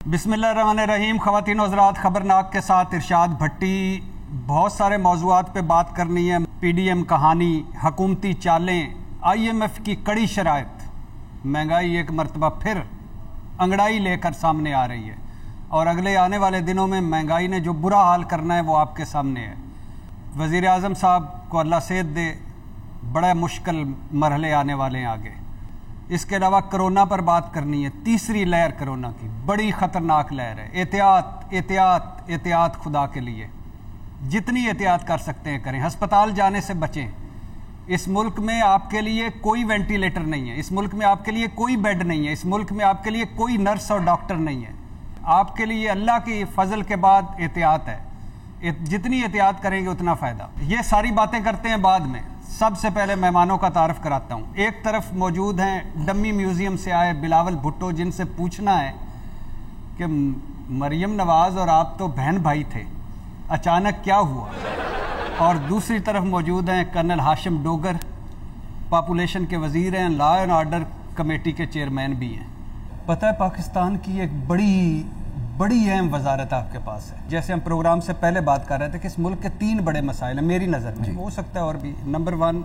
बिस्मिल्लाहिर्रहमानिर्रहीम। ख़वातीन हज़रात, ख़बरनाक के साथ इरशाद भट्टी। बहुत सारे मौज़ूआत पे बात करनी है। PDM कहानी, हकूमती चालें, IMF की कड़ी शराइत, महंगाई एक मरतबा फिर अंगड़ाई लेकर सामने आ रही है और अगले आने वाले दिनों में महंगाई ने जो बुरा हाल करना है वो आपके सामने है। वज़ीर आज़म साहब को अल्लाह सेहत दे, बड़ा मुश्किल मरहले आने वाले हैं आगे। इसके अलावा कोरोना पर बात करनी है। तीसरी लहर कोरोना की बड़ी ख़तरनाक लहर है। एहतियात एहतियात एहतियात, खुदा के लिए जितनी एहतियात कर सकते हैं करें। अस्पताल जाने से बचें। इस मुल्क में आपके लिए कोई वेंटिलेटर नहीं है, इस मुल्क में आपके लिए कोई बेड नहीं है, इस मुल्क में आपके लिए कोई नर्स और डॉक्टर नहीं है। आपके लिए अल्लाह की फजल के बाद एहतियात है। जितनी एहतियात करेंगे उतना फ़ायदा। ये सारी बातें करते हैं बाद में। सबसे पहले मेहमानों का तारफ़ कराता हूँ। एक तरफ मौजूद हैं डम्मी म्यूज़ियम से आए बिलावल भुट्टो, जिनसे पूछना है कि मरियम नवाज़ और आप तो बहन भाई थे, अचानक क्या हुआ। और दूसरी तरफ मौजूद हैं कर्नल हाशिम डोगर, पॉपुलेशन के वज़ीर हैं, लॉ एंड ऑर्डर कमेटी के चेयरमैन भी हैं। पता है पाकिस्तान की एक बड़ी अहम वजारत आपके पास है। जैसे हम प्रोग्राम से पहले बात कर रहे थे कि इस मुल्क के 3 बड़े मसाइल हैं मेरी नज़र में, हो सकता है और भी। नंबर 1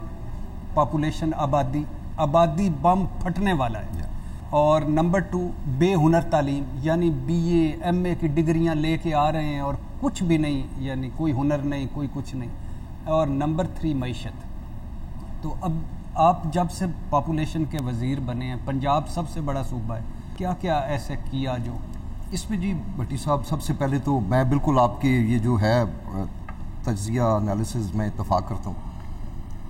पॉपुलेशन, आबादी बम फटने वाला है। और नंबर 2 बेहुनर तालीम, यानी BA MA की डिग्रियां लेके आ रहे हैं और कुछ भी नहीं, यानी कोई हुनर नहीं, कोई कुछ नहीं। और नंबर 3 मईशत। तो अब आप जब से पॉपुलेशन के वज़ीर बने हैं, पंजाब सबसे बड़ा सूबा है, क्या क्या ऐसे किया जो इसमें? जी भट्टी साहब, सबसे पहले तो मैं बिल्कुल आपके ये जो है तज्ज़िया एनालिसिस में इत्तफ़ाक़ करता हूँ।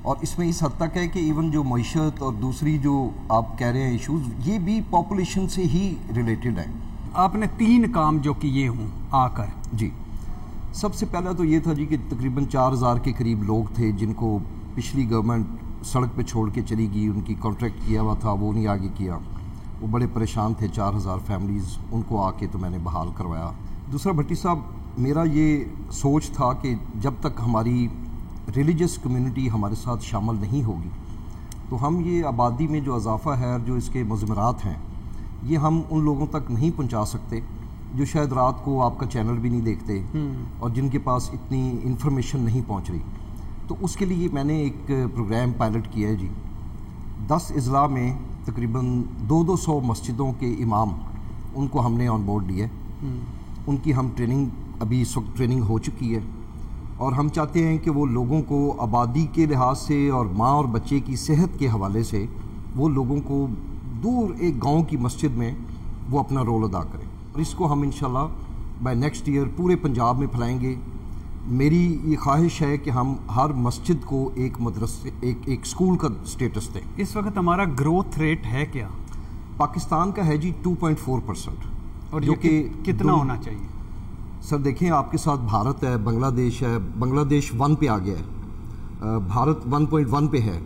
और इसमें इस हद तक है कि इवन जो मईशत और दूसरी जो आप कह रहे हैं इश्यूज़, ये भी पॉपुलेशन से ही रिलेटेड है। आपने 3 काम जो किए हों आकर। जी, सबसे पहला तो ये था जी कि तकरीबन 4000 के करीब लोग थे जिनको पिछली गवर्नमेंट सड़क पे छोड़ के चली गई। उनकी कॉन्ट्रैक्ट किया हुआ था, वो नहीं आगे किया, वो बड़े परेशान थे। 4000 फैमिलीज़, उनको आके तो मैंने बहाल करवाया। दूसरा भट्टी साहब, मेरा ये सोच था कि जब तक हमारी रिलीजियस कम्युनिटी हमारे साथ शामिल नहीं होगी तो हम ये आबादी में जो इजाफ़ा है, जो इसके मज़मरात हैं, ये हम उन लोगों तक नहीं पहुंचा सकते जो शायद रात को आपका चैनल भी नहीं देखते और जिनके पास इतनी इन्फॉर्मेशन नहीं पहुंच रही। तो उसके लिए मैंने एक प्रोग्राम पायलट किया है जी। 10 अज़ला में तकरीबन 200 मस्जिदों के इमाम, उनको हमने ऑन बोर्ड लिया। उनकी हम ट्रेनिंग, अभी इस वक्त ट्रेनिंग हो चुकी है और हम चाहते हैं कि वो लोगों को आबादी के लिहाज से और माँ और बच्चे की सेहत के हवाले से वो लोगों को दूर एक गांव की मस्जिद में वो अपना रोल अदा करें। और इसको हम इंशाल्लाह बाय नेक्स्ट ईयर पूरे पंजाब में फैलाएंगे। मेरी ये ख्वाहिश है कि हम हर मस्जिद को एक मदरसे, एक स्कूल का स्टेटस दें। इस वक्त हमारा ग्रोथ रेट है क्या? पाकिस्तान का है जी 2.4%। और जो कि कितना होना चाहिए? सर देखें, आपके साथ भारत है, बांग्लादेश है। बांग्लादेश 1 पे आ गया है, भारत 1.1 पे है,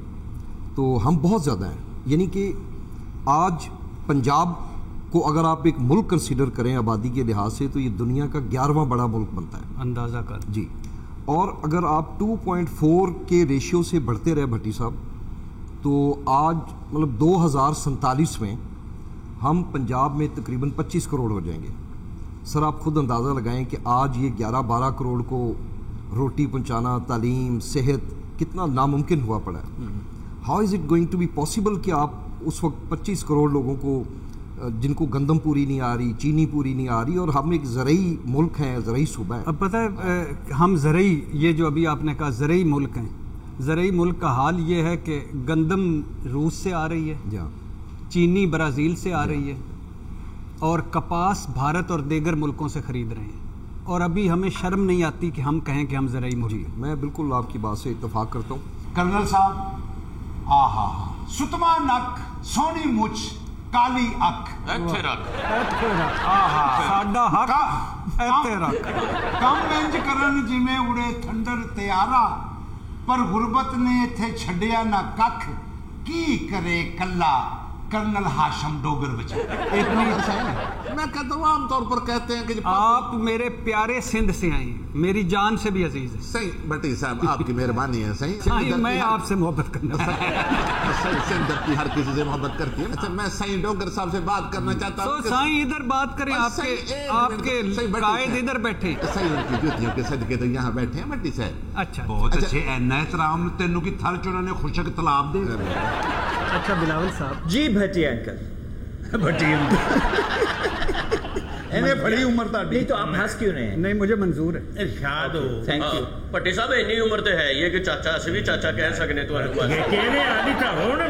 तो हम बहुत ज़्यादा हैं। यानी कि आज पंजाब को अगर आप एक मुल्क कंसीडर करें आबादी के लिहाज से, तो ये दुनिया का 11वां बड़ा मुल्क बनता है, अंदाज़ा कर जी। और अगर आप 2.4 के रेशियो से बढ़ते रहे भट्टी साहब, तो आज मतलब 2047 में हम पंजाब में तकरीबन 25 करोड़ हो जाएंगे। सर आप खुद अंदाज़ा लगाएं कि आज ये 11-12 करोड़ को रोटी पहुंचाना, तालीम, सेहत कितना नामुमकिन हुआ पड़ा है। How is it going to be possible कि आप उस वक्त 25 करोड़ लोगों को, जिनको गंदम पूरी नहीं आ रही, चीनी पूरी नहीं आ रही, और हम एक ज़रई मुल्क हैं, ज़रई सूबा है। अब पता है हम ज़रई, ये जो अभी आपने कहा ज़रई मुल्क हैं, ज़रई मुल्क का हाल ये है कि गंदम रूस से आ रही है, चीनी ब्राज़ील से आ रही है, और कपास भारत और दीगर मुल्कों से ख़रीद रहे हैं। और अभी हमें शर्म नहीं आती कि हम कहें कि हम ज़रई मुल्क हैं। मैं बिल्कुल आपकी बात से इत्तफाक करता हूँ। कर्नल साहब, आहा, सुतमा नक, सोनी मुछ, काली अख, कम इंज करन जिवें उड़े थंडर त्यारा, पर गुरबत ने इत्थे छड्डिया ना कख, की करे कल्ला कर्नल हाशम डोगर बचा। मैं कहता हूँ आम तौर पर कहते हैं कि आप मेरे प्यारे सिंध से आए हैं, मेरी जान से भी अजीज है। सही भट्टी साहब, आपकी मेहरबानी है। सही मैं आपसे मोहब्बत करना सही सिंध की हर किसी से मोहब्बत करती है। अच्छा, मैं सही डोगर साहब से बात करना चाहता हूँ। तो साईं इधर बात करें, आपके कायद इधर बैठे। सही उनकी जुतियों के सदके तो यहाँ बैठे हैं भट्टी साहब। अच्छा, बहुत अच्छे। इन्ना एहतराम तेनू की थल चुना ने खुशक तलाब दे। अच्छा बिलावल साहब जी भट्टी अंकल। भट्टी इन्हें बड़ी उम्र ताड़ी। नहीं तो आप हंस क्यों रहे हैं? नहीं, मुझे मंजूर है। इरशाद हो। Thank you. भट्टी साहब इन्नी उम्र तो है ये कि चाचा अस भी चाचा कह सकने ਤੁਹਾਨੂੰ ये कहने आदि था हुण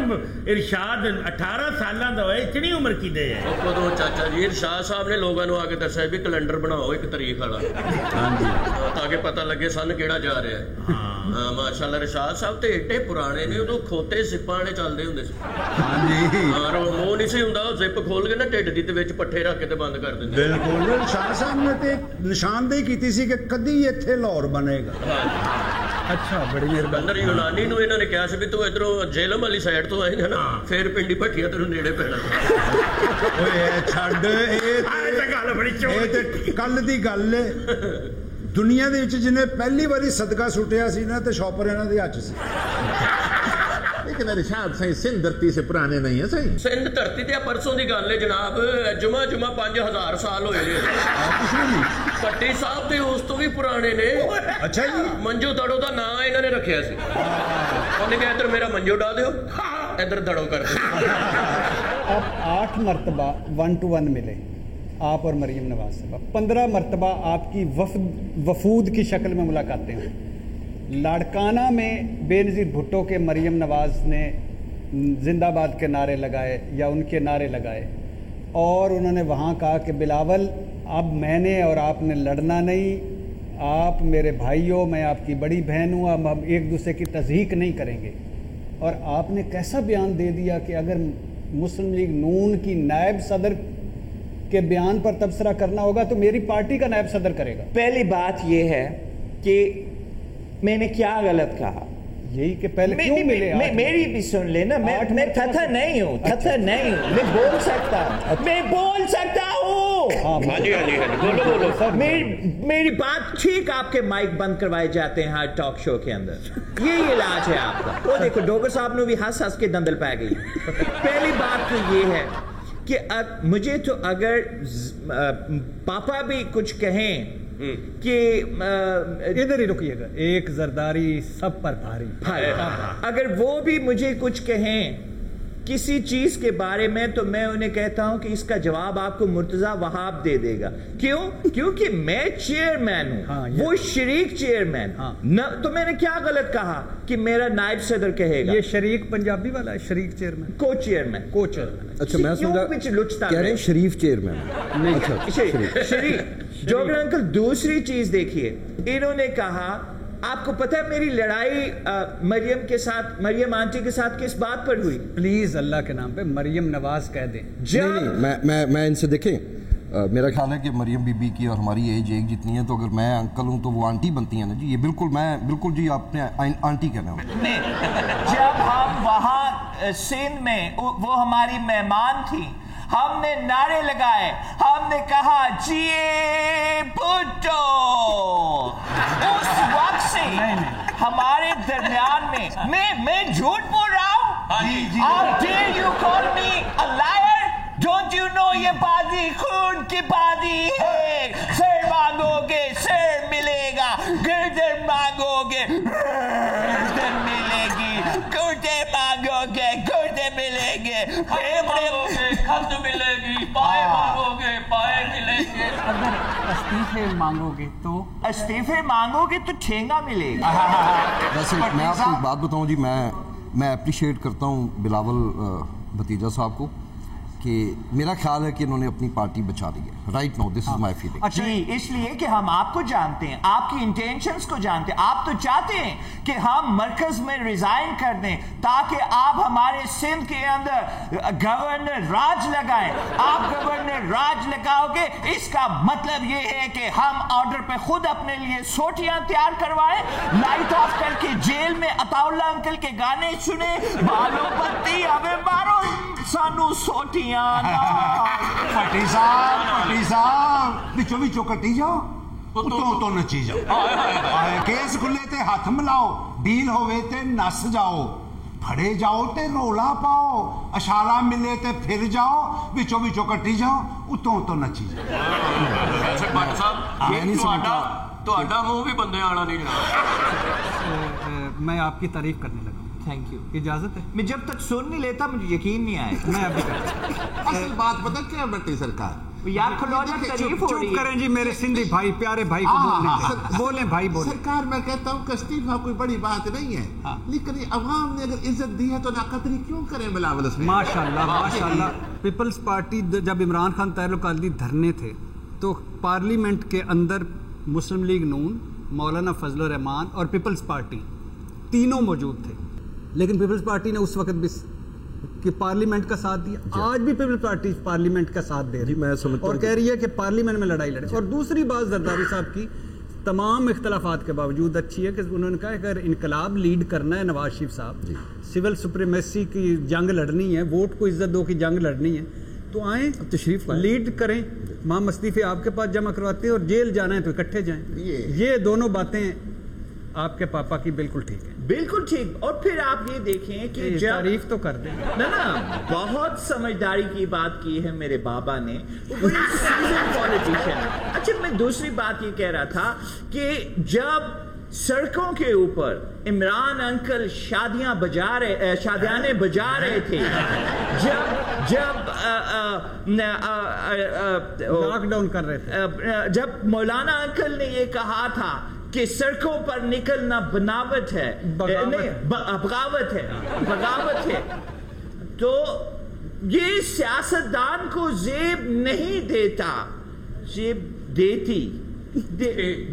इरशाद 18 साਲਾਂ ਦਾ ਹੋਇਆ, इतनी उम्र की दे है। कदों चाचा जी इरशाद साहब ने लोगों ਨੂੰ ਆ ਕੇ ਦੱਸਿਆ ਵੀ ਕੈਲੰਡਰ ਬਣਾਓ ਇੱਕ ਤਾਰੀਖ ਵਾਲਾ। ਹਾਂਜੀ, ਤਾਂ ਕਿ ਪਤਾ ਲੱਗੇ ਸਨ ਕਿਹੜਾ ਜਾ ਰਿਹਾ ਹੈ। ਹਾਂ ਮਾਸ਼ਾਅੱਲਾ ਇਰशाद ਸਾਹਿਬ ਤੇ ਏਡੇ ਪੁਰਾਣੇ ਨੇ, ਉਦੋਂ ਖੋਤੇ ਜ਼ਿੱਪਾਂ ਵਾਲੇ ਚੱਲਦੇ ਹੁੰਦੇ ਸੀ। ਹਾਂਜੀ ਹਾਂ, ਮੂੰਹ ਨਹੀਂ ਸੀ ਹੁੰਦਾ, ਉਹ ਜ਼ਿੱਪ ਖੋਲ ਕੇ ਨਾ ਢਿੱਡ ਦੀ ਤੇ ਵਿੱਚ ਪੱਠੇ ਰੱਖ ਕੇ ਤੇ ਬੰਦ ਕਰ ਦਿੰਦੇ। ਬਿਲਕੁਲ, ਸ਼ਾਹ ਸਾਹਿਬ ਨੇ ਤੇ ਨਿਸ਼ਾਨਦੇਹੀ ਕੀਤੀ ਸੀ ਕਿ ਕਦੀ ਇੱਥੇ ਲਾਹੌਰ ਬਣੇਗਾ। अच्छा, बड़ी मेहरबानी। ਅੰਦਰ ਯੂਨਾਨੀ ਨੂੰ ਇਹਨਾਂ ਨੇ ਕਿਹਾ ਸੀ ਵੀ ਤੂੰ ਇਧਰੋਂ ਜੇਲਮ ਵਾਲੀ ਸਾਈਡ ਤੋਂ ਆਏਗਾ ਨਾ, ਫਿਰ ਪਿੰਡੀ ਭੱਟੀਆਂ ਤੈਨੂੰ ਨੇੜੇ ਪੈਣਾ। ਓਏ ਛੱਡ, ਇਹ ਤਾਂ ਗੱਲ ਬੜੀ ਚੋਰ। ਇਹ ਤੇ ਕੱਲ ਦੀ ਗੱਲ ਏ। ਦੁਨੀਆ ਦੇ ਵਿੱਚ ਜਿਹਨੇ ਪਹਿਲੀ ਵਾਰੀ ਸਦਕਾ ਸੁੱਟਿਆ ਸੀ ਨਾ, ਤੇ ਸ਼ੌਪਰ ਇਹਨਾਂ ਦੇ ਹੱਥ ਸੀ। लेकिन इरशाद सही सिंध धरती से पुराने नहीं है। सही ਸਿੰਧ ਧਰਤੀ ਤੇ ਪਰਸੋਂ ਦੀ ਗੱਲ ਹੈ ਜਨਾਬ, ਜੁਮਾ 5000 ਸਾਲ ਹੋਏ ਨੇ। ਭੱਟੀ ਸਾਹਿਬ ਤੇ ਉਸ ਤੋਂ ਵੀ ਪੁਰਾਣੇ ਨੇ। ਅੱਛਾ ਜੀ। ਮੰਜੂ ਦੜੋ ਦਾ ਨਾਂ ਇਹਨਾਂ ਨੇ ਰੱਖਿਆ ਸੀ। ਉਹਨੇ ਕਿਹਾ ਇੱਧਰ ਮੇਰਾ ਮੰਜੂ ਡਾ ਦਿਓ, ਇੱਧਰ ਦੜੋ ਕਰ ਦਿਓ। आप 8 मरतबा 1 to 1 मिले, आप और मरीम नवाज साहब। 15 मरतबा आपकी वफूद की शक्ल में मुलाकातें हुई। लाड़काना में बेनज़ीर भुट्टो के मरीम नवाज ने जिंदाबाद के नारे लगाए या उनके नारे लगाए, और उन्होंने वहाँ कहा कि बिलावल अब मैंने और आपने लड़ना नहीं, आप मेरे भाई हो, मैं आपकी बड़ी बहन हूँ, अब हम एक दूसरे की तज़हीक नहीं करेंगे। और आपने कैसा बयान दे दिया कि अगर मुस्लिम लीग नून की नायब सदर के बयान पर तबसरा करना होगा तो मेरी पार्टी का नायब सदर करेगा। पहली बात यह है कि मैंने क्या गलत कहा, यही कि पहले क्यों मिले? मेरी भी सुन लेना। मैं थथा नहीं हूँ, थथा नहीं हूँ, मैं बोल सकता हूँ, मैं बोल सकता हूँ। हाँ जी, बोलो सर। मेरी बात ठीक, आपके माइक बंद करवाए जाते हैं हर टॉक शो के अंदर। ये इलाज है आपका। वो देखो डोगर साहब ने भी हंस हंस के दंदल पै गई। पहली बात तो ये है कि मुझे तो अगर पापा भी कुछ कहें कि इधर ही रुकिएगा, एक जरदारी सब पर भारी। अगर वो भी मुझे कुछ कहें किसी चीज के बारे में, तो मैं उन्हें कहता हूं कि इसका जवाब आपको मुर्तजा वहाब दे देगा। क्यों? क्योंकि मैं चेयरमैन हूं। हाँ, वो शरीक चेयरमैन। हाँ। न तो मैंने क्या गलत कहा कि मेरा नायब सदर कहेगा? ये शरीक पंजाबी वाला है, शरीक चेयरमैन, को चेयरमैन। को चेयरमैन। अच्छा, मैं समझा कह रहे हैं शरीफ चेयरमैन। अच्छा, शरीक जोगर अंकल। दूसरी चीज देखिए, इन्होंने कहा आपको पता है मेरी लड़ाई मरियम के साथ, मरियम आंटी के साथ किस बात पर हुई? प्लीज अल्लाह के नाम पे मरियम नवाज कह दें। नहीं, मैं इनसे देखें, मेरा ख्याल है कि मरियम बीबी की और हमारी एज एक जितनी है, तो अगर मैं अंकल हूँ तो वो आंटी बनती है ना जी। ये बिल्कुल जी, आपने आंटी कहना है। जब हम वहाँ सिंध में, वो हमारी मेहमान थी, हमने नारे लगाए, हमने कहा जिए भुट्टो। उस वक्त से हमारे दरमियान में मैं झूठ बोल रहा हूँ? How dare you call me a liar? Don't you know ये बाजी खून की बाजी है? सर मांगोगे सर मिलेगा, गर्दन मांगोगे गर्दन मिलेगी, गुर्दे मांगोगे गुर्दे मिलेगे, खत मिलेगी, पाए मांगोगे पाए मिलेंगे। अगर इस्तीफे मांगोगे तो? इस्तीफे मांगोगे तो ठेंगा मिलेगा। वैसे मैं आपको एक बात बताऊं जी, मैं अप्रिशिएट करता हूं बिलावल भतीजा साहब को, कि मेरा ख्याल है कि इन्होंने अपनी पार्टी बचा ली है। right now. This is my feeling. جی اس لیے کہ ہم آپ کو جانتے ہیں, آپ کی انٹینشنز کو جانتے ہیں. آپ تو چاہتے ہیں کہ ہم مرکز میں ریزائن کر دیں تاکہ آپ ہمارے سندھ کے اندر گورنر راج لگائیں. آپ گورنر راج لگاؤ گے, اس کا مطلب یہ ہے کہ ہم آرڈر پہ خود اپنے لیے سوٹیاں تیار کروائیں, لائٹ آف کر کے جیل میں عطا اللہ انکل کے گانے سنیں, بالوں پتی ہمیں مارو, سانو سوٹیاں. پٹی صاحب وچوں وچوں کٹی جاؤ, تو نچی جاؤ. کیس کھلے تے ہاتھ ملاؤ, ڈیل ہوئے تے نس جاؤ, پھڑے جاؤ تے رولا پاؤ, اشارہ ملے تے پھر جاؤ, وچوں وچوں کٹی جاؤ, اتوں نچی جاؤ. ویسے بٹ صاحب تہاڈا منہ بھی بندے والا نہیں جناب. میں آپ کی تعریف کرنے لگا. Thank you. اجازت ہے؟ میں جب تک سن نہیں لیتا مجھے یقین نہیں آئے. میں ابھی کرتا. اصل بات پتہ کیا ہے بٹی سرکار, یار کھلونا تعریف ہو رہی چپ ہے. کریں جی میرے سندھی بھائی, پیارے بھائی کو بولنے دیں. بولیں بھائی بولیں. سرکار میں کہتا ہوں کہ استعفیٰ کوئی بڑی بات نہیں ہے, لیکن عوام نے اگر عزت دی ہے تو ناقدری کیوں کریں بلاول اس میں. ماشاءاللہ ماشاءاللہ. پیپلز پارٹی جب عمران خان تعلق عالدی دھرنے تھے تو پارلیمنٹ کے اندر مسلم لیگ نون, مولانا فضل الرحمان اور پیپلز پارٹی تینوں موجود تھے, لیکن پیپلز پارٹی نے اس وقت بھی کہ پارلیمنٹ کا ساتھ دیا. آج بھی پیپلز پارٹی پارلیمنٹ کا ساتھ دے رہی ہے اور کہہ رہی ہے کہ پارلیمنٹ میں لڑائی لڑے. اور دوسری بات زرداری صاحب کی تمام اختلافات کے باوجود اچھی ہے کہ انہوں نے کہا کہ اگر انقلاب لیڈ کرنا ہے نواز شریف صاحب, سول سپریمیسی کی جنگ لڑنی ہے, ووٹ کو عزت دو کی جنگ لڑنی ہے, تو آئیں تشریف لیڈ کریں. ماں مستعفی آپ کے پاس جمع کرواتے ہیں, اور جیل جانا ہے تو اکٹھے جائیں. یہ دونوں باتیں آپ کے پاپا کی بالکل ٹھیک ہے. بالکل ٹھیک. اور پھر آپ یہ دیکھیں کہ تعریف تو کر دیں نا, بہت سمجھداری کی بات کی ہے میرے بابا نے, وہ بڑی سیزن پولیٹیشین ہے. اچھا میں دوسری بات یہ کہہ رہا تھا کہ جب سڑکوں کے اوپر عمران انکل شادیانے بجا رہے تھے, جب لاک ڈاؤن کر رہے تھے, جب مولانا انکل نے یہ کہا تھا کہ سڑکوں پر نکلنا بغاوت ہے, بغاوت ہے, تو یہ سیاستدان کو زیب نہیں دیتا, زیب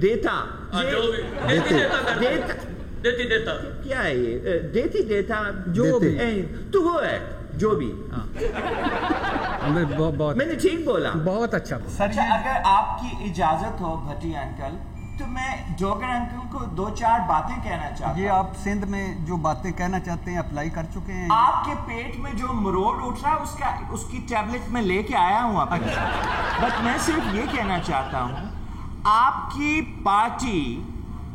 دیتا کیا ہے یہ, دیتا جو تو وہ ہے جو بھی. میں نے ٹھیک بولا؟ بہت اچھا. اگر آپ کی اجازت ہو بھٹی انکل, تو میں ڈوگر انکل کو 2-4 باتیں کہنا چاہتا ہوں. یہ آپ سندھ میں جو باتیں کہنا چاہتے ہیں اپلائی کر چکے ہیں. آپ کے پیٹ میں جو مروڑ اٹھ رہا ہے اس کی ٹیبلٹ میں لے کے آیا ہوں آپ. بٹ میں صرف یہ کہنا چاہتا ہوں, آپ کی پارٹی,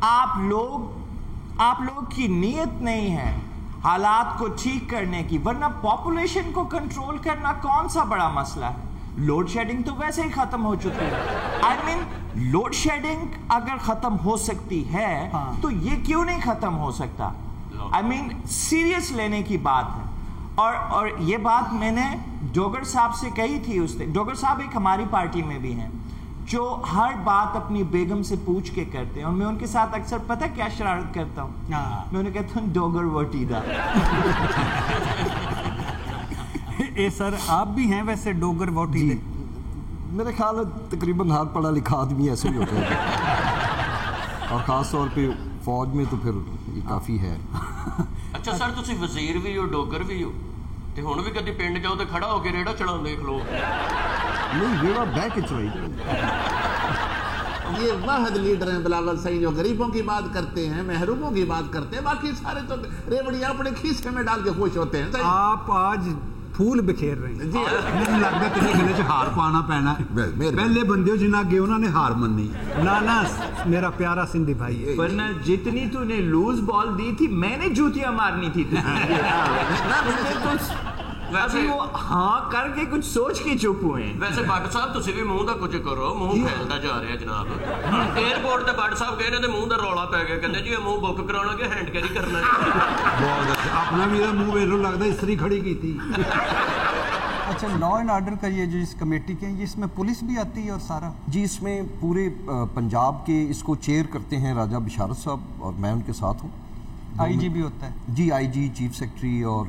آپ لوگ کی نیت نہیں ہے حالات کو ٹھیک کرنے کی, ورنہ پاپولیشن کو کنٹرول کرنا کون سا بڑا مسئلہ ہے. لوڈ شیڈنگ تو ویسے ہی ختم ہو چکی ہے. لوڈ شیڈنگ اگر ختم ہو سکتی ہے تو یہ کیوں نہیں ختم ہو سکتا. سیریس لینے کی بات ہے. اور یہ بات میں نے ڈوگر صاحب سے کہی تھی. ڈوگر صاحب ایک ہماری پارٹی میں بھی ہیں جو ہر بات اپنی بیگم سے پوچھ کے کرتے ہیں, اور میں ان کے ساتھ اکثر پتہ کیا شرارت کرتا ہوں, میں انہیں کہتا ہوں ڈوگر وٹیدہ. سر آپ بھی ہیں ویسے ڈوگر ووٹی؟ میرے خیال ہے تقریباً ہر پڑھا لکھا آدمی ایسے ہی ہوتا ہے, اور خاص طور پہ فوج میں تو پھر یہ کافی ہے. اچھا سر, تسی وزیر بھی ہو, ڈوگر بھی ہو, تے ہن بھی کدی پنڈ جاؤ تے کھڑا ہو کے ریڑا چڑھاؤ دیکھ لو. نہیں, ریڑا بیک اٹس رائٹ. یہ واحد لیڈر ہیں بلاول صحیح جو غریبوں کی بات کرتے ہیں, محروموں کی بات کرتے ہیں, باقی سارے تو ریوڑیاں اپنے کھیسے میں ڈال کے خوش ہوتے ہیں. آپ آج پھول بکھیر رہے ہیں. جی مجھے لگتا ہے تیرے گلے 'ਚ ہار پانا پینا. پہلے بندے جنہ اگے انہوں نے ہار مننی. نانا میرا پیارا سندھی بھائی ہے, ورنہ جتنی تو نے لوز بال دی تھی میں نے جوتیاں مارنی تھی. ابھی وہ ہاں کر کے کچھ سوچ کے چپ ہوئے ہیں. ویسے بٹ صاحب تسی بھی منہ دا کچھ کرو, منہ پھیلدا جا رہا جناب. ایئرپورٹ تے بٹ صاحب گئے نے تے منہ دا رولا پی گیا, کہندے جی منہ بک کرانا کہ ہینڈ کیری کرنا. بہت اچھا, اپنا بھی منہ ویلو لگتا استری کھڑی کی تھی. اچھا لا اینڈ آرڈر کا یہ جو اس کمیٹی کے ہیں, اس میں پولیس بھی آتی ہے اور سارا؟ جی اس میں پورے پنجاب کے اس کو چیئر کرتے ہیں راجہ بشارت صاحب, اور میں ان کے ساتھ ہوں. آئی جی بھی ہوتا ہے؟ جی آئی جی, چیف سیکرٹری اور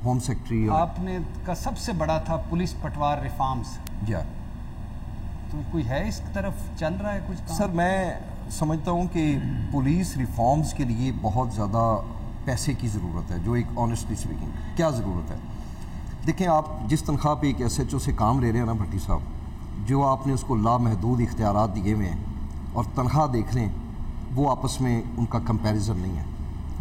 ہوم سیکرٹری. آپ نے کا سب سے بڑا تھا پولیس پٹوار ریفارمز. جی तो कोई है इस तरफ चल रहा है कुछ काम? सर मैं समझता हूँ कि पुलिस रिफॉर्म्स के लिए बहुत ज़्यादा पैसे की ज़रूरत है, जो एक ऑनेस्टली स्पीकिंग क्या ज़रूरत है। देखें, आप जिस तनख्वाह पे एक SHO से काम ले रहे हैं ना भट्टी साहब, जो आपने उसको लामहदूद इख्तियारात दिए हुए हैं और तनख्वाह देख लें, वो आपस में उनका कंपैरिजन नहीं है।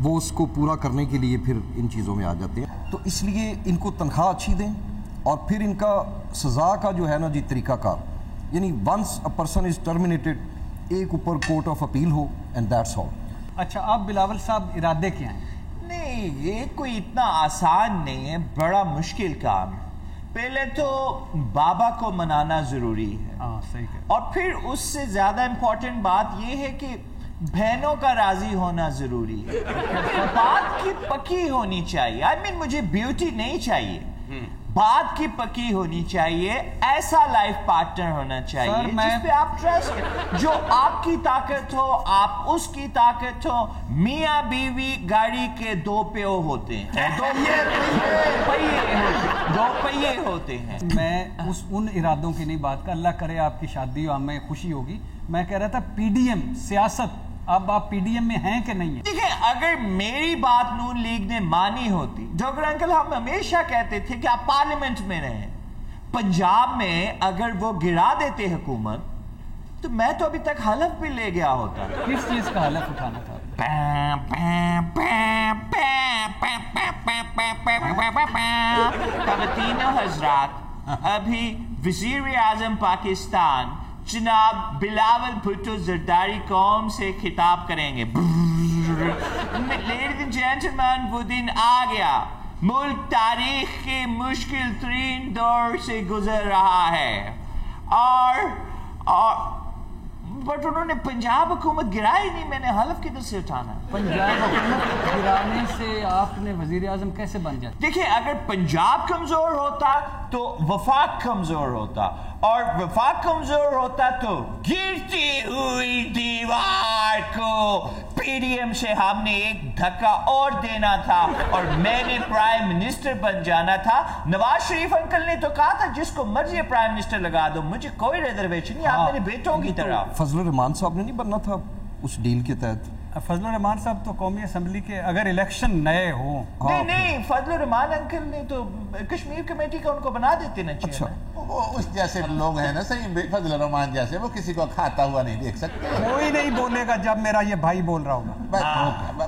वो उसको पूरा करने के लिए फिर इन चीज़ों में आ जाते हैं। तो इसलिए इनको तनख्वाह अच्छी दें और फिर इनका सज़ा का जो है ना जी तरीक़ाकार, यानी once a person is terminated, एक ऊपर कोर्ट ऑफ अपील हो एंड दैट्स ऑल। अच्छा, आप बिलावल साहब इरादे क्या हैं? नहीं, ये कोई इतना आसान नहीं है, बड़ा मुश्किल काम है। पहले तो बाबा को मनाना जरूरी है। हाँ, सही कह। और फिर उससे ज्यादा इम्पोर्टेंट बात यह है कि बहनों का राजी होना जरूरी है। बात की पक्की होनी चाहिए। आई मीन मुझे ब्यूटी नहीं चाहिए, बात की पक्की होनी चाहिए। ऐसा लाइफ पार्टनर होना चाहिए जिस पे आप ट्रस्ट करें, जो आपकी ताकत हो, आप उसकी ताकत हो। मियाँ बीवी गाड़ी के दो पहिए होते हैं, दो पहिए होते हैं। मैं उन इरादों की नहीं बात कर, अल्लाह करे आपकी शादी हो, हमें खुशी होगी। मैं कह रहा था PDM सियासत, अब आप PDM में हैं कि नहीं है? देखिए, अगर मेरी बात नून लीग ने मानी होती, डॉक्टर अंकल हम हमेशा कहते थे कि आप पार्लियामेंट में रहें। पंजाब में अगर वो गिरा देते हुकूमत, तो मैं तो अभी तक हलफ भी ले गया होता। किस चीज का हलफ उठाना था? खवातीनो हजरात, अभी वजीर आजम पाकिस्तान जनाब बिलावल भुट्टो जरदारी कौम से खिताब करेंगे। लेडीज एंड जेंटलमैन, वो दिन आ गया। मुल्क तारीख के मुश्किल तरीन दौर से गुजर रहा है और बट उन्होंने पंजाब हुकूमत गिराई नहीं। मैंने हलफ किधर से उठाना? पंजाब हुकूमत गिराने से आपने वजीर आजम कैसे बन जाते? देखिए, अगर पंजाब कमजोर होता तो वफाक कमजोर होता, और वफाक कमजोर होता तो गिरती हुई दीवार को PDM से हमने एक धक्का और देना था और मैंने प्राइम मिनिस्टर बन जाना था। नवाज शरीफ अंकल ने तो कहा था जिसको मर्जी प्राइम मिनिस्टर लगा दो, मुझे कोई रिजर्वेशन नहीं। आप मेरे बेटों की तरह। फजल रहमान साहब ने नहीं बनना था उस डील के तहत? फजल रहमान साहब तो कौमी असम्बली के, अगर इलेक्शन नए हो। नहीं, फजल रहमान अंकल ने तो कश्मीर कमेटी का उनको बना देते ना। अच्छा, वो उस जैसे लोग हैं ना, सही फजल रहमान जैसे, वो किसी को खाता हुआ नहीं देख सकते। कोई नहीं बोलेगा जब मेरा ये भाई बोल रहा होगा।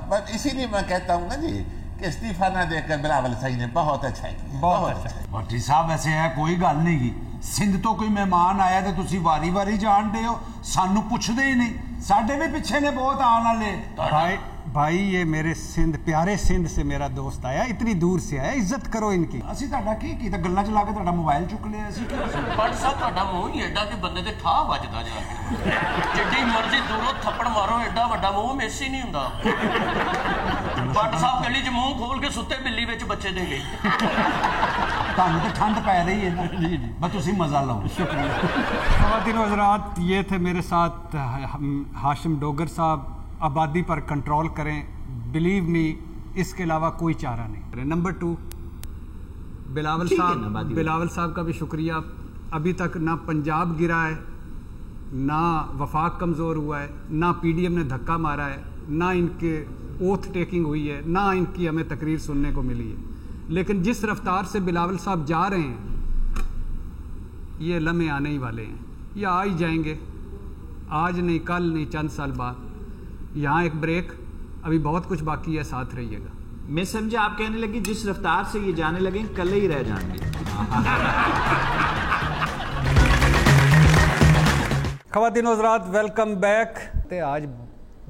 बस इसीलिए मैं कहता हूँ ना जी कि इस्तीफा ना देकर बिलावल सही ने बहुत अच्छा किया, बहुत अच्छा। भट्टी साहब वैसे है कोई गल नहीं की, सिंध तो कोई मेहमान आया तो तुसी वारी वारी जानते हो, सानू पुछदे ही नहीं। साडे भी पिछे ने बहुत आने वाले। भाई ये मेरे सिंध, प्यारे सिंध से मेरा दोस्त आया, इतनी दूर से आया, इज्जत करो इनकी। ਅਸੀਂ ਤੁਹਾਡਾ ਕੀ ਕੀਤਾ, ਗੱਲਾਂ ਚ ਲਾ ਕੇ ਤੁਹਾਡਾ ਮੋਬਾਈਲ ਚੁੱਕ ਲਿਆ ਅਸੀਂ। ਪਰ ਸਾਹਿਬ ਤੁਹਾਡਾ ਮੂੰਹ ਹੀ ਐਡਾ ਕਿ ਬੰਦੇ ਤੇ ਠਾਹ ਵੱਜਦਾ ਜਾ ਕੇ, ਜਿੱਡੀ ਮਰਜ਼ੀ ਦੂਰੋਂ ਥੱਪੜ ਮਾਰੋ ਐਡਾ ਵੱਡਾ ਮੂੰਹ ਮਿਸ ਹੀ ਨਹੀਂ ਹੁੰਦਾ। ਬੱਟ ਸਾਹਿਬ ਗਲੀ 'ਚ ਮੂੰਹ ਖੋਲ ਕੇ ਸੁੱਤੇ ਬਿੱਲੀ ਵਿੱਚ ਬੱਚੇ ਦੇ ਗਏ। ਤੁਹਾਨੂੰ ਤਾਂ ਠੰਡ ਪੈ ਰਹੀ ਹੈ ਨਾ ਜੀ, ਬਸ ਤੁਸੀਂ ਮਜ਼ਾ ਲਓ। शुक्रिया। ख़वातीन हज़रात, ये थे मेरे साथ हाशिम डोगर साहब। आबादी पर कंट्रोल करें, बिलीव मी, इसके अलावा कोई चारा नहीं। नंबर 2, बिलावल साहब का भी शुक्रिया। अभी तक ना पंजाब गिरा है, ना वफाक कमज़ोर हुआ है, ना PDM ने धक्का मारा है, ना इनके ओथ टेकिंग हुई है, ना इनकी हमें तकरीर सुनने को मिली है। लेकिन जिस रफ्तार से बिलावल साहब जा रहे हैं, ये लम्हे आने ही वाले हैं, ये आ ही जाएंगे, आज नहीं कल नहीं चंद साल बाद। यहाँ एक ब्रेक, अभी बहुत कुछ बाकी है, साथ रहिएगा। मैं समझा आप कहने लगी जिस रफ्तार से ये जाने लगे कल ही रह जाएंगे। ख़वातीन हज़रात, वेलकम बैक। आज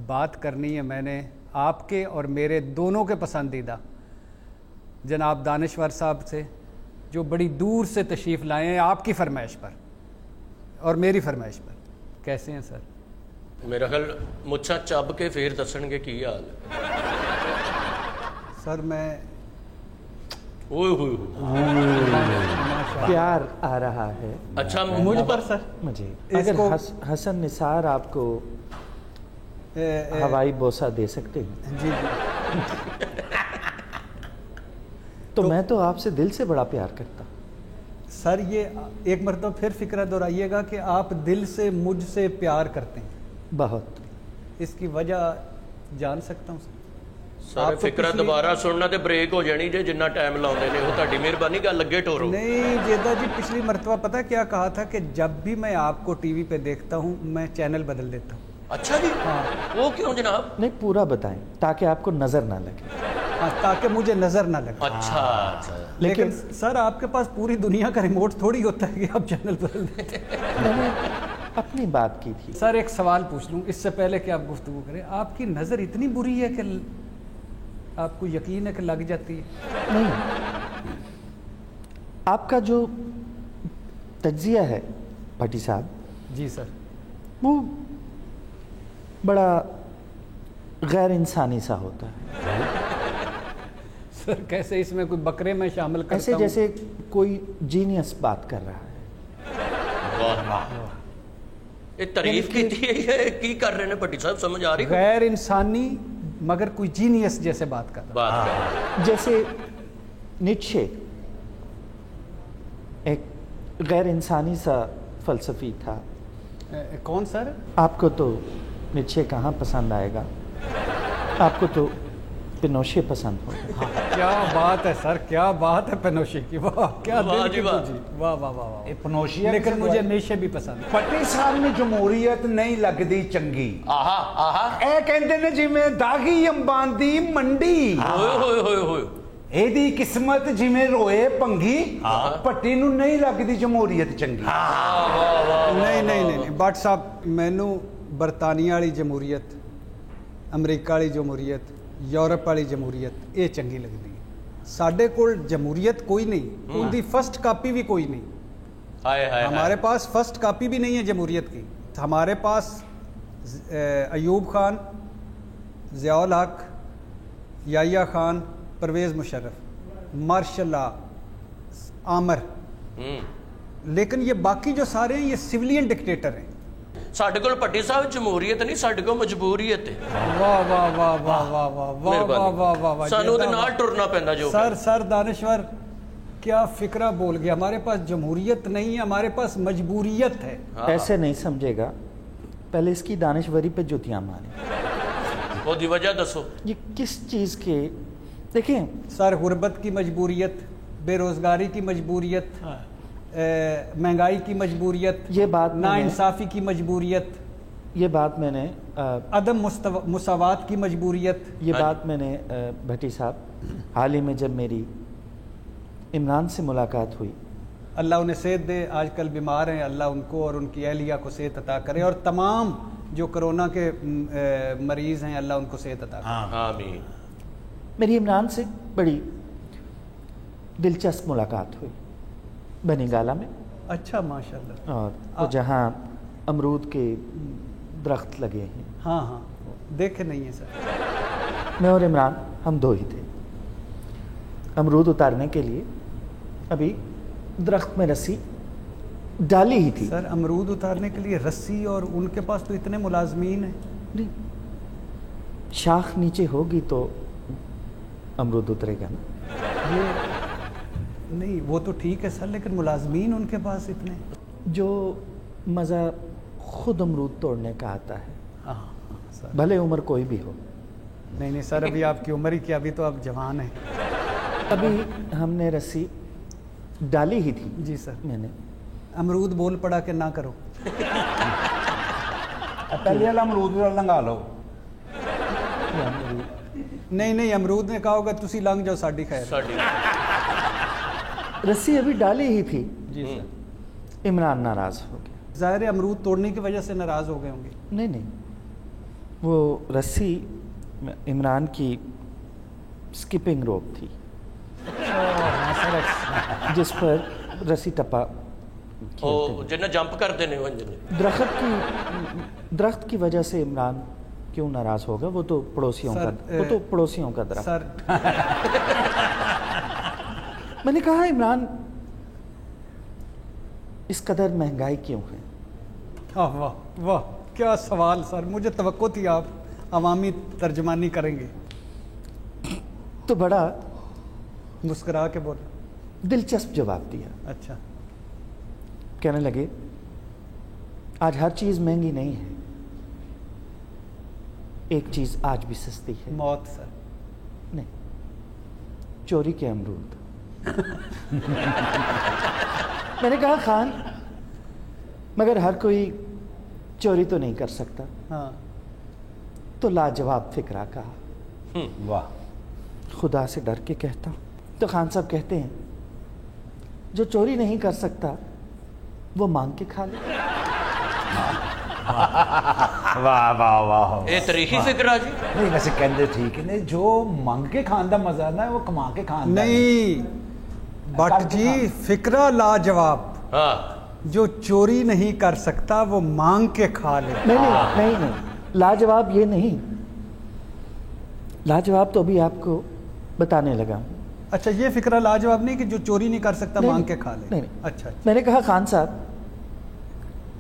बात करनी है मैंने आपके और मेरे दोनों के पसंदीदा जनाब दानिशवर साहब से, जो बड़ी दूर से तशरीफ़ लाए हैं आपकी फरमाइश पर और मेरी फरमाइश पर। कैसे हैं सर? मेरा ख्याल मुच्छा ਚੱਬ ਕੇ ਫੇਰ ਦੱਸਣਗੇ ਕੀ ਹਾਲ ਹੈ। सर मैं ओए होए प्यार आ रहा है। अच्छा मुझ पर सर, मुझे अगर हसन निसार आपको हवाई बोसा दे सकते हैं जी तो मैं तो आपसे दिल से बड़ा प्यार करता। سر یہ ایک مرتبہ پھر فکرہ دہرائیے گا کہ آپ دل سے مجھ سے پیار کرتے ہیں بہت. اس کی وجہ جان سکتا ہوں سر فکرہ دوبارہ سننا تے بریک ہو جانی جے جنہ ٹائم لاؤندے نے وہ تہاڈی مہربانی گل لگے ٹورو. نہیں جیدہ جی پچھلی مرتبہ پتہ کیا کہا تھا کہ جب بھی میں آپ کو ٹی وی پہ دیکھتا ہوں میں چینل بدل دیتا ہوں. اچھا جی وہ کیوں جناب؟ نہیں پورا بتائیں تاکہ آپ کو نظر نہ لگے. تاکہ مجھے نظر نہ لگے. اچھا لیکن سر آپ کے پاس پوری دنیا کا ریموٹ تھوڑی ہوتا ہے کہ آپ چینل بدل دیتے ہیں. میں نے اپنی بات کی تھی. سر ایک سوال پوچھ لوں اس سے پہلے کہ آپ گفتگو کریں. آپ کی نظر اتنی بری ہے کہ آپ کو یقین ہے کہ لگ جاتی ہے؟ نہیں آپ کا جو تجزیہ ہے بھٹی صاحب جی سر وہ بڑا غیر انسانی سا ہوتا ہے. سر کیسے اس میں کوئی بکرے میں شامل کرتا ایسے ہوں جیسے کوئی جینیس بات کر رہا ہے. واہ واہ یہ تعریف کی کر رہے ہیں بھٹی صاحب سمجھ آ رہی ہے؟ غیر انسانی مگر کوئی جینیس جیسے بات کر رہا بات جیسے نیچے ایک غیر انسانی سا فلسفی تھا. کون سر؟ آپ کو تو نیچے کہاں پسند آئے گا, آپ کو تو پینوشے پسند ہوگا. کیا بات ہے سر, کیا بات ہے پینوشے کی. واہ کیا دل کی جی, واہ واہ واہ. پنوشیا لیکن مجھے نیشے بھی پسند. پٹی صاحب نے جمہوریت نہیں لگدی چنگی. اے کہندے نے جویں داغی انبان دی منڈی. ہوئے اے دی قسمت جویں روئے پنگی. پٹی نو نہیں لگدی جمہوریت چنگی. نہیں بٹ صاحب مینوں برطانیہ والی جمہوریت, امریکہ والی جمہوریت, یورپ والی جمہوریت یہ چنگی لگتی ہے. ساڈے کول جمہوریت کوئی نہیں, ان دی فرسٹ کاپی بھی کوئی نہیں. ہمارے پاس فرسٹ کاپی بھی نہیں ہے جمہوریت کی. ہمارے پاس ایوب خان, ضیاء الحق, یحییٰ خان, پرویز مشرف, مارشل لا, عامر, لیکن یہ باقی جو سارے ہیں یہ سیولین ڈکٹیٹر ہیں. ساڈے کول بھٹی صاحب جمہوریت نہیں, ساڈے کول مجبوریت ہے. واہ واہ واہ واہ واہ واہ واہ واہ واہ واہ. سانوں دے نال ٹرنا پیندا جو. سر دانشور کیا فکرہ بول گیا. ہمارے پاس جمہوریت نہیں ہے, ہمارے پاس مجبوریت ہے. ایسے نہیں سمجھے گا, پہلے اس کی دانشوری پہ جوتیاں ماریں. وہ دی وجہ دسو یہ کس چیز کے. دیکھیں سر غربت کی مجبوریت, بے روزگاری کی مجبوریت, مہنگائی کی مجبوریت, یہ بات ناانصافی کی مجبوریت, یہ بات میں نے عدم مساوات کی مجبوریت. یہ بات میں نے بھٹی صاحب حال ہی میں جب میری عمران سے ملاقات ہوئی, اللہ انہیں صحت دے, آج کل بیمار ہیں, اللہ ان کو اور ان کی اہلیہ کو صحت عطا کرے, اور تمام جو کرونا کے مریض ہیں اللہ ان کو صحت عطا کرے. آمین. میری عمران سے بڑی دلچسپ ملاقات ہوئی بنی گالا میں. اچھا ماشاءاللہ. اور وہ جہاں امرود کے درخت لگے ہیں. ہاں دیکھے نہیں ہیں سر. میں اور عمران ہم دو ہی تھے. امرود اتارنے کے لیے ابھی درخت میں رسی ڈالی ہی تھی. سر امرود اتارنے کے لیے رسی, اور ان کے پاس تو اتنے ملازمین ہیں. نہیں, شاخ نیچے ہوگی تو امرود اترے گا نا. یہ نہیں وہ تو ٹھیک ہے سر, لیکن ملازمین ان کے پاس اتنے. جو مزہ خود امرود توڑنے کا آتا ہے, ہاں سر, بھلے عمر کوئی بھی ہو. نہیں سر ابھی آپ کی عمر ہی کیا, ابھی تو آپ جوان ہیں. ابھی ہم نے رسی ڈالی ہی تھی. جی سر. میں نے امرود بول پڑا کہ نہ کرو. پہلے والا امرود لنگا لو. نہیں امرود نے کہا ہوگا تسی لنگ جاؤ, ساڈی خیر. رسی ابھی ڈالی ہی تھی. جی سر. عمران ناراض ہو گیا. ظاہر امرود توڑنے کی وجہ سے ناراض ہو گئے ہوں گے. نہیں وہ رسی عمران کی سکپنگ روپ تھی جس پر رسی ٹپا جنہیں جمپ کرتے ہیں. درخت کی وجہ سے عمران کیوں ناراض ہوگا, وہ تو پڑوسیوں کا درخت. سر میں نے کہا عمران اس قدر مہنگائی کیوں ہے. واہ واہ کیا سوال سر, مجھے توقع تھی آپ عوامی ترجمانی کریں گے. تو بڑا مسکرا کے بولا. دلچسپ جواب دیا. اچھا. کہنے لگے آج ہر چیز مہنگی نہیں ہے, ایک چیز آج بھی سستی ہے. موت سر. نہیں, چوری کے امرود. میں نے کہا خان مگر ہر کوئی چوری تو نہیں کر سکتا. ہاں. تو لاجواب فکرہ کہا. واہ. خدا سے ڈر کے کہتا ہوں. تو خان صاحب کہتے ہیں جو چوری نہیں کر سکتا وہ مانگ کے کھا لے. واہ واہ واہ. یہ تاریخی فکر جی. نہیں ویسے کہندے ٹھیک ہے, جو منگ کے کھان دا مزہ نا وہ کما کے کھان دا نہیں بٹ جی, فکرہ لاجواب. ہاں. جو چوری نہیں کر سکتا وہ مانگ کے کھا لے. نہیں, لاجواب یہ نہیں. لاجواب تو ابھی آپ کو بتانے لگا. اچھا, یہ فکرہ لاجواب نہیں کہ جو چوری نہیں کر سکتا مانگ کے کھا لے. نہیں. اچھا, میں نے کہا خان صاحب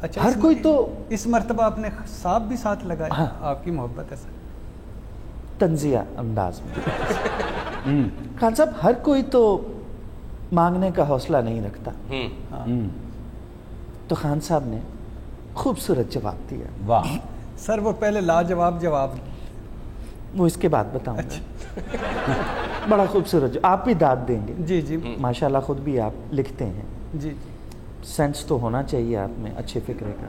اچھا ہر کوئی تو اس مرتبہ آپ نے صاحب بھی ساتھ لگایا. ہاں. آپ کی محبت ہے سر. تنزیہ انداز میں. خان صاحب ہر کوئی تو مانگنے کا حوصلہ نہیں رکھتا. تو خان صاحب نے خوبصورت جواب دیا. واہ سر, وہ پہلے لاجواب جواب, وہ اس کے بعد بتاؤں گا. بڑا خوبصورت, آپ بھی داد دیں گے. جی جی ماشاءاللہ خود بھی آپ لکھتے ہیں. جی. سینس تو ہونا چاہیے آپ میں اچھے فکرے کا.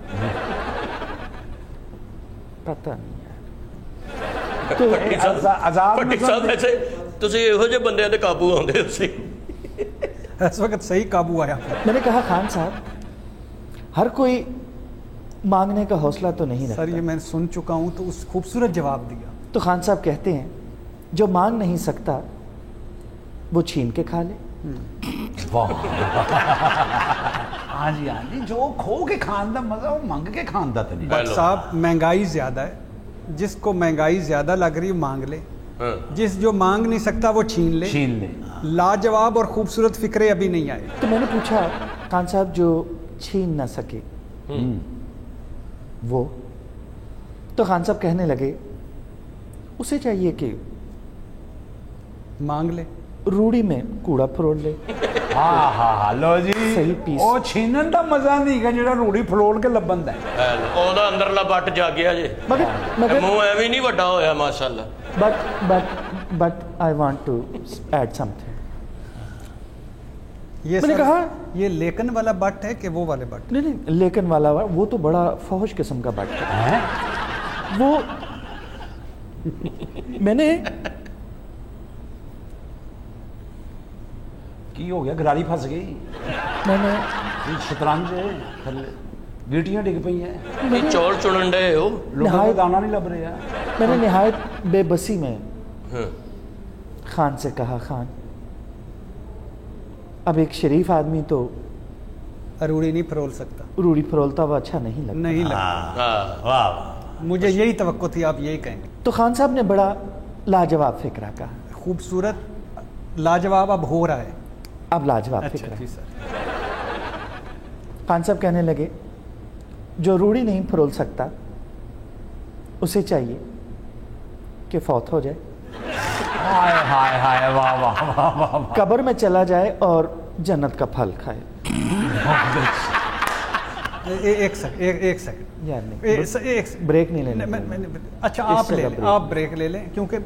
پتہ نہیں یار. تو صاحب ایسے تسی یہو جے بندیاں دے قابو آندے ہو سی. اس وقت صحیح قابو آیا. میں نے کہا خان صاحب ہر کوئی مانگنے کا حوصلہ تو نہیں رکھتا. سر یہ میں سن چکا ہوں, تو اس خوبصورت جواب دیا. تو خان صاحب کہتے ہیں جو مانگ نہیں سکتا وہ چھین کے کھا لے. ہاں جی, جو کھو کے کھان دا مزہ وہ منگ کے کھان دا تو نہیں. بٹ صاحب مہنگائی زیادہ ہے, جس کو مہنگائی زیادہ لگ رہی مانگ لے, جو مانگ نہیں سکتا وہ چھین لے. لاجواب اور خوبصورت فکرے ابھی نہیں آئے. تو میں نے پوچھا خان صاحب جو چھین نہ سکے وہ, تو خان صاحب کہنے لگے اسے چاہیے کہ مانگ لے, روڑی میں کوڑا پھروڑ لے. ہاں لو جی, صحیح پیس. وہ چھینن دا مزہ نہیں گا جڑا روڑی پھروڑ کے لبن دا ہے. اودا اندرلا بٹ جا گیا جی. مگر منہ ایویں نہیں وڈا ہویا ماشاءاللہ. But I want to add something. میں نے کہا یہ لیکن والا بٹ ہے کہ وہ والے بٹ؟ نہیں, لیکن والا وہ تو بڑا فحش قسم کا بٹ ہے. وہ میں نے کی ہو گیا, گراری پھنس گئی. میں نے شطرنج گیٹیاں ڈگ پئی ہیں. چول چنن ڈے ہو, لوگوں کو دانا نہیں لب رہا. میں نے نہایت بے بسی میں خان سے کہا خان اب ایک شریف آدمی تو روڑی نہیں پھرول سکتا. روڑی پھرولتا ہوا اچھا نہیں لگتا. نہیں لگتا. مجھے یہی توقع تھی آپ یہی کہیں گے. تو خان صاحب نے بڑا لاجواب فکرہ کہا. خوبصورت لاجواب اب ہو رہا ہے. اب لاجواب فکرہ. جی سر. خان صاحب کہنے لگے جو روڑی نہیں پھرول سکتا اسے چاہیے کہ فوت ہو جائے, قبر میں چلا جائے اور جنت کا پھل کھائے. ایک سیکنڈ یار نہیں, بریک نہیں لینا. اچھا آپ بریک لے لیں, کیونکہ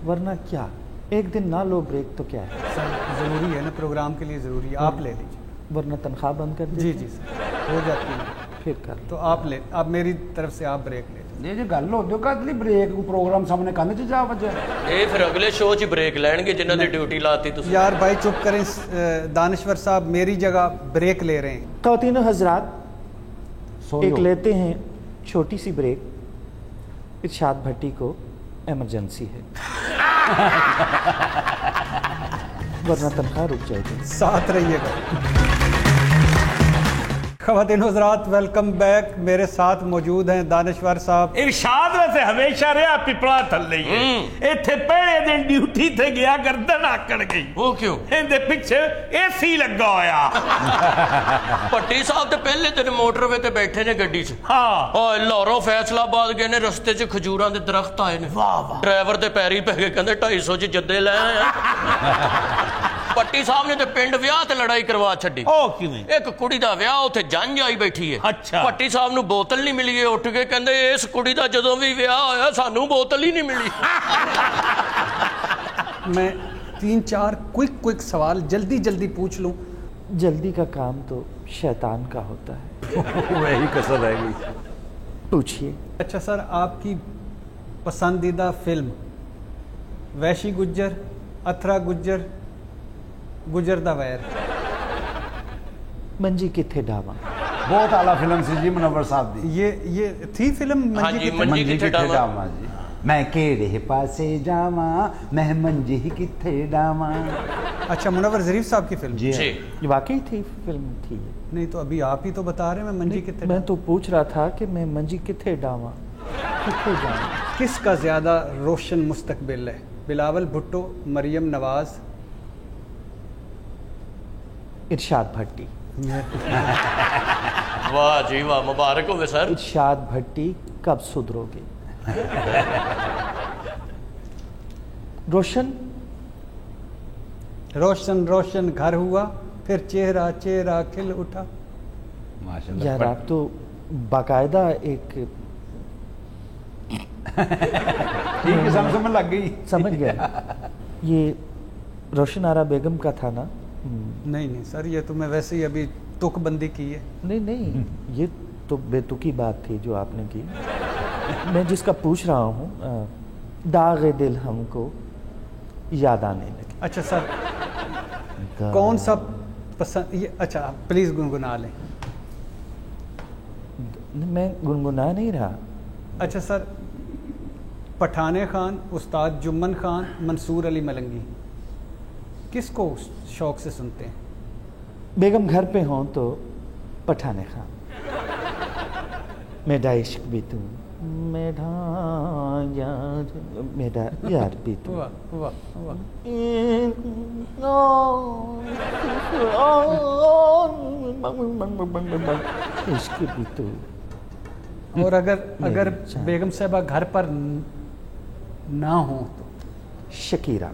ورنہ کیا ایک دن نہ لو بریک تو کیا ہے. سر ضروری ہے نا, پروگرام کے لیے ضروری ہے, آپ لے لیجیے. ورنہ تنخواہ بند کر جی سر ہو جاتی ہے پھر کر. تو آپ میری طرف سے آپ بریک لے یہ جو گل ہو جو کتلی بریک پروگرام سامنے کرنے چ جا بچے. اے پھر اگلے شو چ بریک لین گے جنہاں دی ڈیوٹی لاتی تسی. یار بھائی چپ کریں, دانشور صاحب میری جگہ بریک لے رہے ہیں. خواتین و حضرات ایک لیتے ہیں چھوٹی سی بریک. ارشاد بھٹی کو ایمرجنسی ہے ورنہ تنخواہ رک جائے گی. ساتھ رہیے گا. خواتین حضرات ویلکم بیک. میرے ساتھ موجود ہیں دانشور صاحب. ارشاد ویسے ہمیشہ رہا پپڑا تھلے ہی ایتھے پہلے دن ڈیوٹی تے گیا گردن آکڑ گئی. وہ کیوں؟ اندے پیچھے اے سی لگا ہویا. پٹی صاحب تے پہلے دن موٹر وے تے بیٹھے نے گڈی چ. ہاں اوے لاہوروں فیصلہ آباد گئے نے, رستے چ کھجوراں دے درخت آئے نے. ڈرائیور تے پیری پہ کے کہندے 250 چ جدے لے آیا. ਭੱਟੀ ਸਾਹਿਬ ਨੇ ਤੇ ਪਿੰਡ ਵਿਆਹ ਤੇ ਲੜਾਈ ਕਰਵਾ ਛੱਡੀ। ਉਹ ਕਿਵੇਂ? ਇੱਕ ਕੁੜੀ ਦਾ ਵਿਆਹ ਉੱਥੇ ਜੰਝ ਆਈ ਬੈਠੀ ਹੈ। ਅੱਛਾ। ਭੱਟੀ ਸਾਹਿਬ ਨੂੰ ਬੋਤਲ ਨਹੀਂ ਮਿਲੀ, ਉੱਠ ਕੇ ਕਹਿੰਦੇ ਇਸ ਕੁੜੀ ਦਾ ਜਦੋਂ ਵੀ ਵਿਆਹ ਹੋਇਆ ਸਾਨੂੰ ਬੋਤਲ ਹੀ ਨਹੀਂ ਮਿਲੀ। मैं 3-4 क्विक सवाल जल्दी जल्दी पूछ लूं। जल्दी का काम तो शैतान का होता है। वही कसर रह गई। पूछिए। अच्छा सर, आपकी पसंदीदा फिल्म वैशी गुज्जर, अथरा गुज्जर, गुजर दा वैर? मंजी किथे डावा। बहुत आला फिल्म सी जी मुनव्वर साहब दी। ये थी फिल्म हाँ जी, किथे? मंजी किथे डावा जी। मैं केड़े पासे जावा, मैं मंजी किथे डावा। अच्छा, मुनव्वर ज़रीफ साहब की फिल्म? जी। ये वाकई थी, फिल्म थी। नहीं तो अभी आप ही तो बता रहे हैं मैं मंजी किथे। मैं तो पूछ रहा था कि मैं मंजी किथे डावा, किथे जाऊं। किसका ज़्यादा रोशन मुस्तकबिल है, बिलावल भुट्टो, मरियम नवाज? इरशाद भट्टी। वाह जी वाह, मुबारक हो सर। इरशाद भट्टी, कब सुधरोगे? रोशन रोशन रोशन घर हुआ, फिर चेहरा चेहरा खिल उठा। माशाल्लाह। यार आप तो बाकायदा एक ठीक है, समझ में लग गई। समझ गया। ये रोशन आरा बेगम का था ना? नहीं नहीं सर, ये तो मैं वैसे ही अभी तुकबंदी की है। नहीं नहीं, ये तो बेतुकी बात थी जो आपने की। मैं जिसका पूछ रहा हूँ, दाग दिल हमको याद आने लगे। अच्छा सर, कौन सा पसंद ये? अच्छा आप प्लीज़ गुनगुना लें। मैं गुनगुना नहीं रहा। अच्छा सर, पठाने खान, उस्ताद जुम्मन खान, मंसूर अली मलंगी, किसको शौक से सुनते हैं? बेगम घर पे हों तो पठाने खान। मेरा इश्क भी तू, मेरा यार भी तू। वाह वाह वाह। इश्क भी तू। और अगर बेगम साहबा घर पर ना हो तो? शकीरा।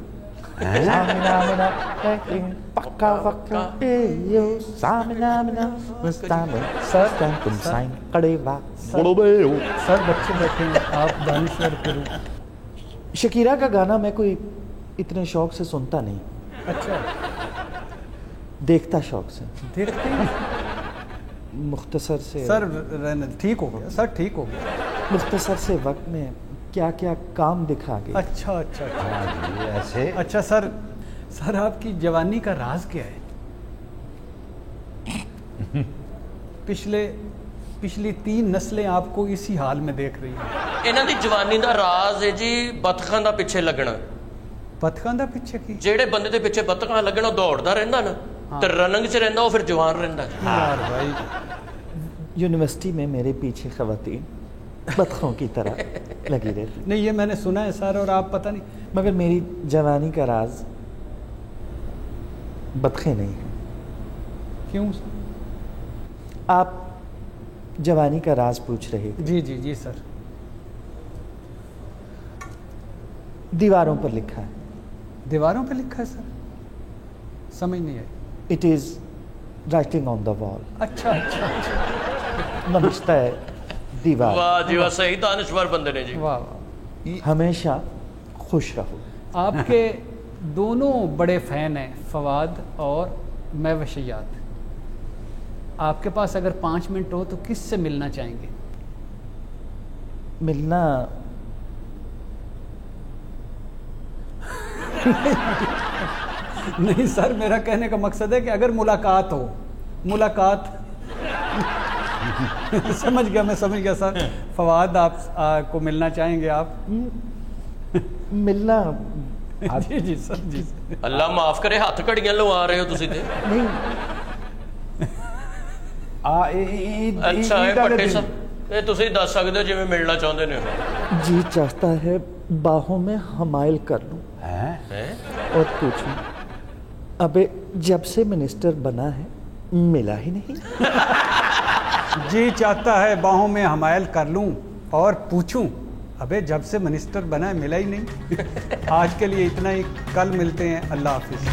सामना पक्का पक्का यो सामना मुस्तान सर तुम साइन कड़े वा सर बच्चे बैठे हैं, आप दानिश्वर करो। शकीरा का गाना मैं कोई इतने शौक से सुनता नहीं। अच्छा, देखता शौक से। देखते हैं मुख्तसर से सर। ठीक हो गया सर, ठीक हो गया। मुख्तसर से वक्त में क्या क्या काम दिखा गए। अच्छा अच्छा अच्छा। ऐसे। अच्छा सर, सर आपकी जवानी का राज क्या है? पिछली 3 नस्लें आपको इसी हाल में देख रही हैं। ਇਹਨਾਂ ਦੀ ਜਵਾਨੀ ਦਾ ਰਾਜ਼ ਹੈ ਜੀ ਬਤਖਾਂ ਦਾ ਪਿੱਛੇ ਲੱਗਣਾ। बतखों का पीछे की? ਜਿਹੜੇ ਬੰਦੇ ਦੇ ਪਿੱਛੇ ਬਤਖਾਂ ਲੱਗਣਾ ਦੌੜਦਾ ਰਹਿੰਦਾ ਨਾ ਤੇ ਰਨਿੰਗ 'ਚ ਰਹਿੰਦਾ, ਉਹ ਫਿਰ ਜਵਾਨ ਰਹਿੰਦਾ। यार भाई, यूनिवर्सिटी में मेरे पीछे खवातीन बतखों की तरह लगी रहती। नहीं ये मैंने सुना है सर, और आप पता नहीं। मगर मेरी जवानी का राज बतखें नहीं है। क्यों? आप जवानी का राज पूछ रहे थे। जी जी जी सर। दीवारों पर लिखा है। दीवारों पे लिखा है सर? समझ नहीं आई। It is writing on the wall. अच्छा अच्छा अच्छा। नबिश्ता है दीवार। ਵਾਹ ਜੀ ਵਾਹ, ਸਹੀ ਦਾਨਸ਼ਵਰ ਬੰਦੇ ਨੇ ਜੀ। वाह वाह। हमेशा खुश रहो। आपके दोनों बड़े फ़ैन हैं, फवाद और मैं वशियात। आपके पास अगर 5 मिनट हो तो किससे मिलना चाहेंगे? मिलना नहीं सर, मेरा कहने का मकसद है कि अगर मुलाकात हो, मुलाकात समझ गया, मैं समझ गया सर। फवाद आप को मिलना चाहेंगे आप? मिलना जी जी सर जी। ਅੱਲਾ ਮਾਫ ਕਰੇ, ਹੱਥ ਘੜੀਆਂ ਲਵਾ ਰਹੇ ਹੋ ਤੁਸੀਂ ਤੇ। नहीं। ਅੱਛਾ ਇਹ ਭੱਟੇ ਸਾਹਿਬ, ਇਹ ਤੁਸੀਂ ਦੱਸ ਸਕਦੇ ਹੋ ਜਿਵੇਂ ਮਿਲਣਾ ਚਾਹੁੰਦੇ ਨੇ। जी चाहता है बाहों में हमाइल कर लूं और पूछूं, अबे जब से मिनिस्टर बना है मिला ही नहीं। जी चाहता है बाहों में हमायल कर लूं और पूछूं, अबे जब से मिनिस्टर बना है मिला ही नहीं। आज के लिए इतना ही, कल मिलते हैं। अल्लाह हाफिज़।